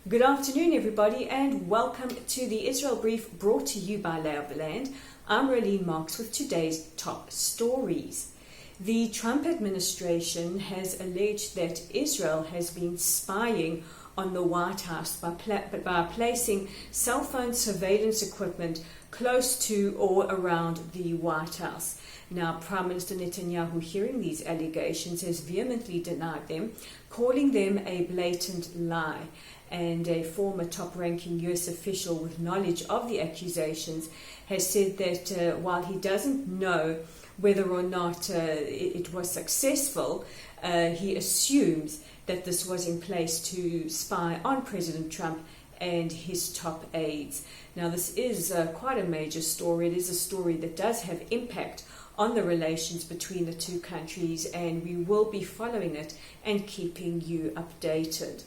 Good afternoon, everybody, and welcome to the Israel Brief brought to you by Lay of the Land. I'm Rolene Marks with today's top stories. The Trump administration has alleged that Israel has been spying on the White House by placing cell phone surveillance equipment close to or around the White House. Now, Prime Minister Netanyahu, hearing these allegations, has vehemently denied them, calling them a blatant lie. And a former top-ranking U.S. official with knowledge of the accusations has said that while he doesn't know whether or not it was successful, he assumes that this was in place to spy on President Trump and his top aides. Now, this is quite a major story. It is a story that does have impact on the relations between the two countries, and we will be following it and keeping you updated.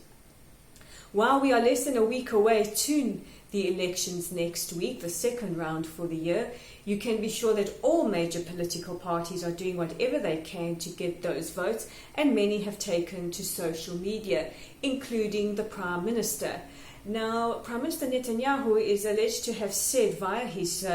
While we are less than a week away to the elections next week, the second round for the year, you can be sure that all major political parties are doing whatever they can to get those votes, and many have taken to social media, including the Prime Minister. Now, Prime Minister Netanyahu is alleged to have said via his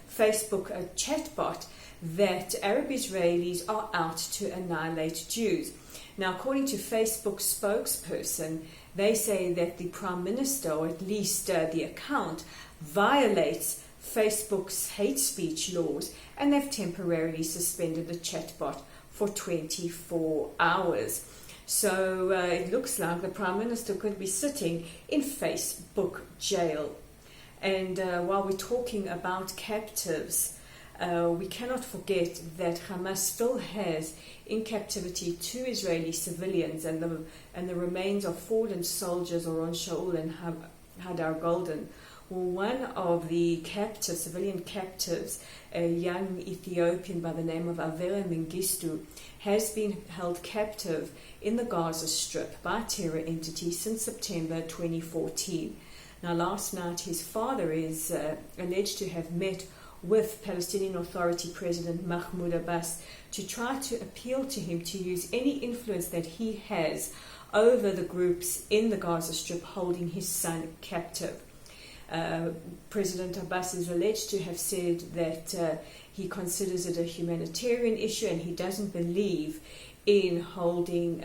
Facebook chatbot that Arab Israelis are out to annihilate Jews. Now, according to Facebook spokesperson, they say that the Prime Minister, or at least the account, violates Facebook's hate speech laws, and they've temporarily suspended the chatbot for 24 hours. So it looks like the Prime Minister could be sitting in Facebook jail. And while we're talking about captives, we cannot forget that Hamas still has in captivity 2 Israeli civilians, and the remains of fallen soldiers Oron Shaul and Hadar Golden. Well, one of the civilian captives, a young Ethiopian by the name of Avera Mengistu, has been held captive in the Gaza Strip by terror entities since September 2014. Now, last night his father is alleged to have met with Palestinian Authority President Mahmoud Abbas to try to appeal to him to use any influence that he has over the groups in the Gaza Strip holding his son captive. President Abbas is alleged to have said that he considers it a humanitarian issue and he doesn't believe in holding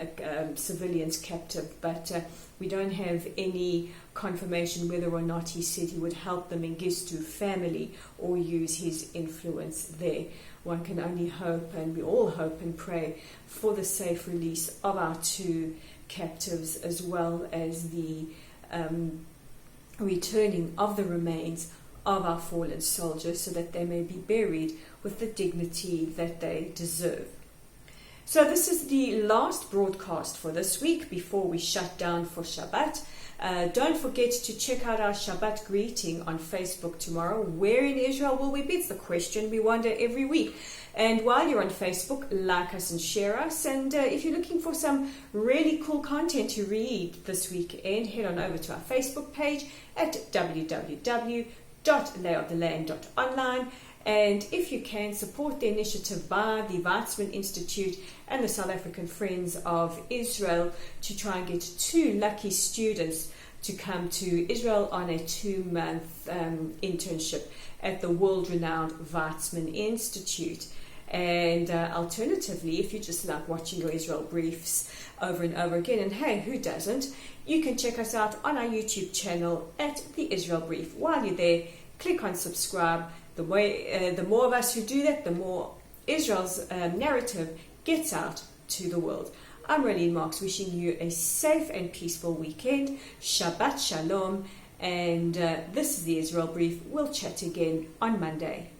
civilians captive, but we don't have any confirmation whether or not he said he would help the Mengistu family or use his influence there. One can only hope, and we all hope and pray, for the safe release of our 2 captives, as well as the returning of the remains of our fallen soldiers so that they may be buried with the dignity that they deserve. So this is the last broadcast for this week before we shut down for Shabbat. Don't forget to check out our Shabbat greeting on Facebook tomorrow. Where in Israel will we be? It's the question we wonder every week. And while you're on Facebook, like us and share us. And if you're looking for some really cool content to read this weekend, head on over to our Facebook page at www.layoftheland.online. And if you can, support the initiative by the Weizmann Institute and the South African Friends of Israel to try and get 2 lucky students to come to Israel on a 2-month internship at the world-renowned Weizmann Institute. And alternatively, if you just like watching your Israel briefs over and over again, and hey, who doesn't, you can check us out on our YouTube channel at the Israel Brief. While you're there, click on subscribe. The more of us who do that, the more Israel's narrative gets out to the world. I'm Rolene Marks, wishing you a safe and peaceful weekend. Shabbat Shalom. And this is the Israel Brief. We'll chat again on Monday.